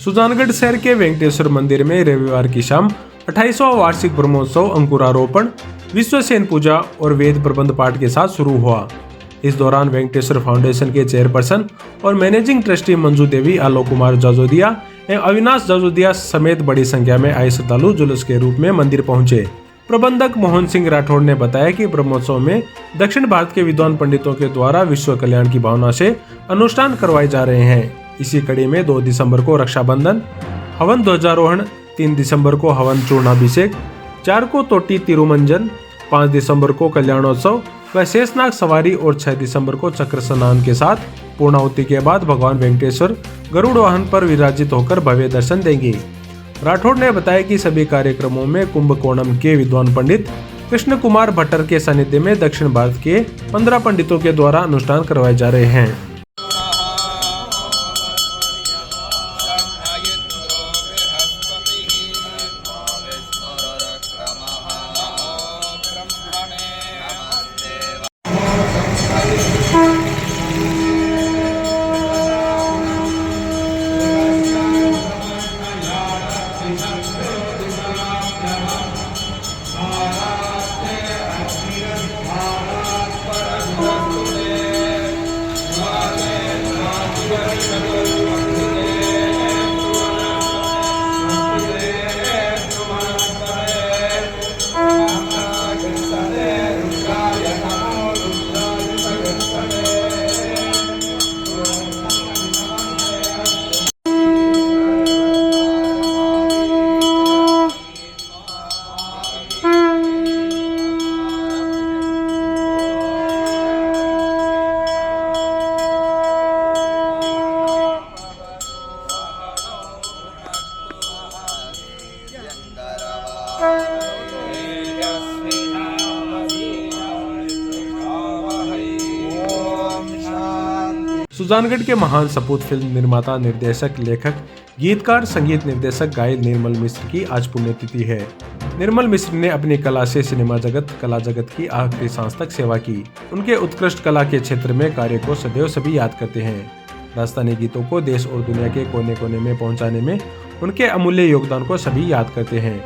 सुजानगढ़ शहर के वेंकटेश्वर मंदिर में रविवार की शाम 28वां वार्षिक ब्रह्मोत्सव अंकुरारोपण, विश्व सेन पूजा और वेद प्रबंध पाठ के साथ शुरू हुआ। इस दौरान वेंकटेश्वर फाउंडेशन के चेयरपर्सन और मैनेजिंग ट्रस्टी मंजू देवी, आलोक कुमार जाजोदिया एवं अविनाश जाजोदिया समेत बड़ी संख्या में आए श्रद्धालु जुलूस के रूप में मंदिर पहुंचे। प्रबंधक मोहन सिंह राठौड़ ने बताया कि ब्रह्मोत्सव में दक्षिण भारत के विद्वान पंडितों के द्वारा विश्व कल्याण की भावना से अनुष्ठान करवाए जा रहे हैं। इसी कड़ी में 2 दिसंबर को रक्षाबंधन, हवन ध्वजारोहण, 3 दिसंबर को हवन चूर्णाभिषेक, 4 को तोटी तिरुमंजन, 5 दिसंबर को कल्याणोत्सव व शेषनाग सवारी और 6 दिसंबर को चक्र स्नान के साथ पूर्णाहुति के बाद भगवान वेंकटेश्वर गरुड़ वाहन पर विराजित होकर भव्य दर्शन देंगे। राठौड़ ने बताया कि सभी कार्यक्रमों में कुंभकोणम के विद्वान पंडित कृष्ण कुमार भट्टर के सानिध्य में दक्षिण भारत के 15 पंडितों के द्वारा अनुष्ठान करवाए जा रहे हैं। सुजानगढ़ के महान सपूत फिल्म निर्माता, निर्देशक, लेखक, गीतकार, संगीत निर्देशक गायक निर्मल मिश्र की आज पुण्यतिथि है। निर्मल मिश्र ने अपनी कला से सिनेमा जगत, कला जगत की आखिरी सांस तक सेवा की। उनके उत्कृष्ट कला के क्षेत्र में कार्य को सदैव सभी याद करते हैं। राजस्थानी गीतों को देश और दुनिया के कोने कोने में पहुंचाने में उनके अमूल्य योगदान को सभी याद करते हैं।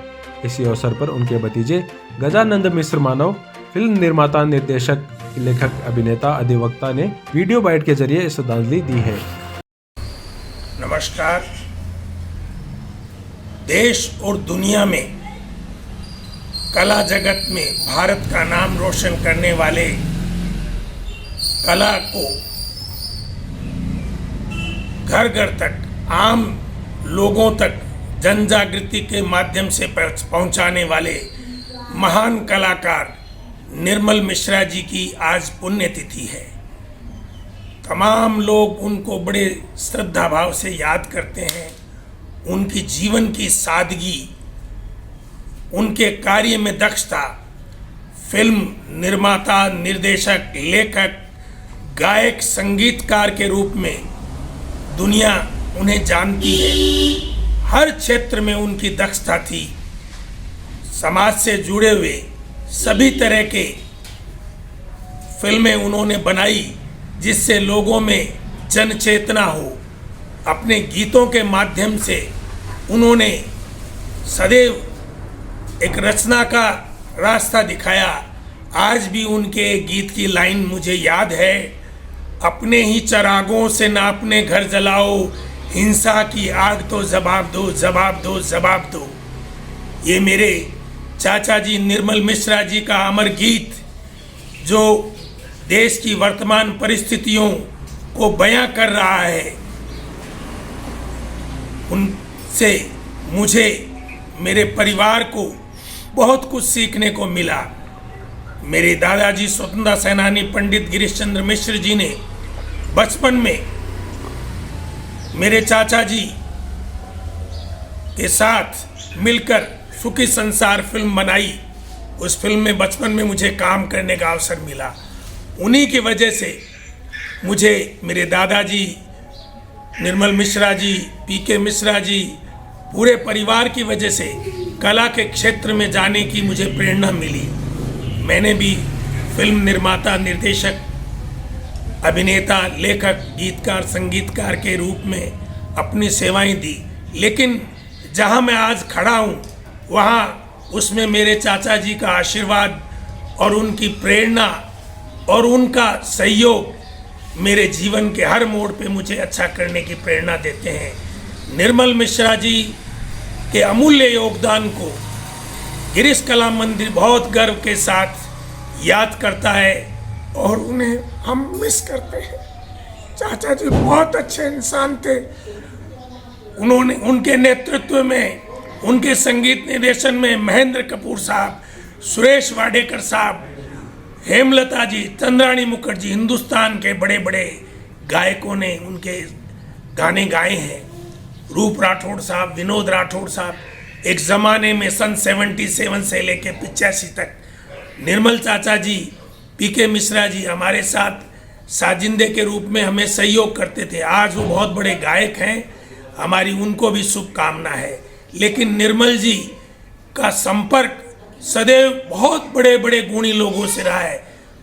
इसी अवसर पर उनके भतीजे गजानंद मिश्र मानव फिल्म निर्माता, निर्देशक, लेखक, अभिनेता, अधिवक्ता ने वीडियो बाइट के जरिए श्रद्धांजलि दी है। नमस्कार। देश और दुनिया में कला जगत में भारत का नाम रोशन करने वाले कला को घर घर तक, आम लोगों तक जन जागृति के माध्यम से पहुंचाने वाले महान कलाकार निर्मल मिश्रा जी की आज पुण्यतिथि है। तमाम लोग उनको बड़े श्रद्धा भाव से याद करते हैं। उनकी जीवन की सादगी, उनके कार्य में दक्षता, फिल्म निर्माता, निर्देशक, लेखक, गायक, संगीतकार के रूप में दुनिया उन्हें जानती है। हर क्षेत्र में उनकी दक्षता थी। समाज से जुड़े हुए सभी तरह के फिल्में उन्होंने बनाई जिससे लोगों में जन चेतना हो। अपने गीतों के माध्यम से उन्होंने सदैव एक रचना का रास्ता दिखाया। आज भी उनके गीत की लाइन मुझे याद है, अपने ही चरागों से ना अपने घर जलाओ, हिंसा की आग तो जवाब दो, जवाब दो, जवाब दो। ये मेरे चाचा जी निर्मल मिश्रा जी का अमर गीत जो देश की वर्तमान परिस्थितियों को बयां कर रहा है, उनसे मुझे, मेरे परिवार को बहुत कुछ सीखने को मिला। मेरे दादाजी स्वतंत्रता सेनानी पंडित गिरीश चंद्र मिश्र जी ने बचपन में मेरे चाचा जी के साथ मिलकर सुखी संसार फिल्म बनाई। उस फिल्म में बचपन में मुझे काम करने का अवसर मिला। उन्हीं की वजह से मुझे मेरे दादाजी निर्मल मिश्रा जी, पीके मिश्रा जी, पूरे परिवार की वजह से कला के क्षेत्र में जाने की मुझे प्रेरणा मिली। मैंने भी फिल्म निर्माता, निर्देशक, अभिनेता, लेखक, गीतकार, संगीतकार के रूप में अपनी सेवाएं दी। लेकिन जहाँ मैं आज खड़ा हूँ वहाँ उसमें मेरे चाचा जी का आशीर्वाद और उनकी प्रेरणा और उनका सहयोग मेरे जीवन के हर मोड़ पे मुझे अच्छा करने की प्रेरणा देते हैं। निर्मल मिश्रा जी के अमूल्य योगदान को गिरीश कला मंदिर बहुत गर्व के साथ याद करता है और उन्हें हम मिस करते हैं। चाचा जी बहुत अच्छे इंसान थे। उन्होंने उनके नेतृत्व में, उनके संगीत निर्देशन में महेंद्र कपूर साहब, सुरेश वाडेकर साहब, हेमलता जी, चंद्राणी मुखर्जी, हिंदुस्तान के बड़े बड़े गायकों ने उनके गाने गाए हैं। रूप राठौड़ साहब, विनोद राठौड़ साहब, एक ज़माने में सन 77 से लेके 85 तक निर्मल चाचा जी, पीके मिश्रा जी हमारे साथ साजिंदे के रूप में हमें सहयोग करते थे। आज वो बहुत बड़े गायक हैं, हमारी उनको भी शुभकामना है। लेकिन निर्मल जी का संपर्क सदैव बहुत बड़े बड़े गुणी लोगों से रहा है।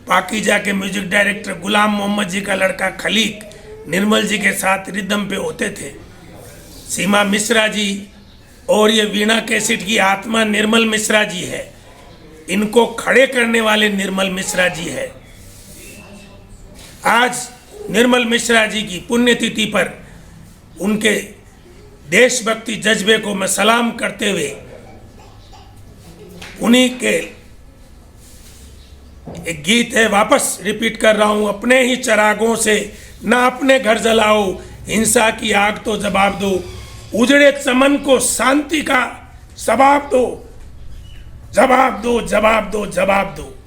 पाकीजा के म्यूजिक डायरेक्टर गुलाम मोहम्मद जी का लड़का खलीक निर्मल जी के साथ रिदम पे होते थे। सीमा मिश्रा जी और ये वीणा कैसेट की आत्मा निर्मल मिश्रा जी है। इनको खड़े करने वाले निर्मल मिश्रा जी है। आज निर्मल मिश्रा जी की पुण्यतिथि पर उनके देशभक्ति जज्बे को मैं सलाम करते हुए उन्हीं के एक गीत है, वापस रिपीट कर रहा हूं। अपने ही चरागों से ना अपने घर जलाओ, हिंसा की आग तो जवाब दो, उजड़े चमन को शांति का जवाब दो, जवाब दो, जवाब दो, जवाब दो।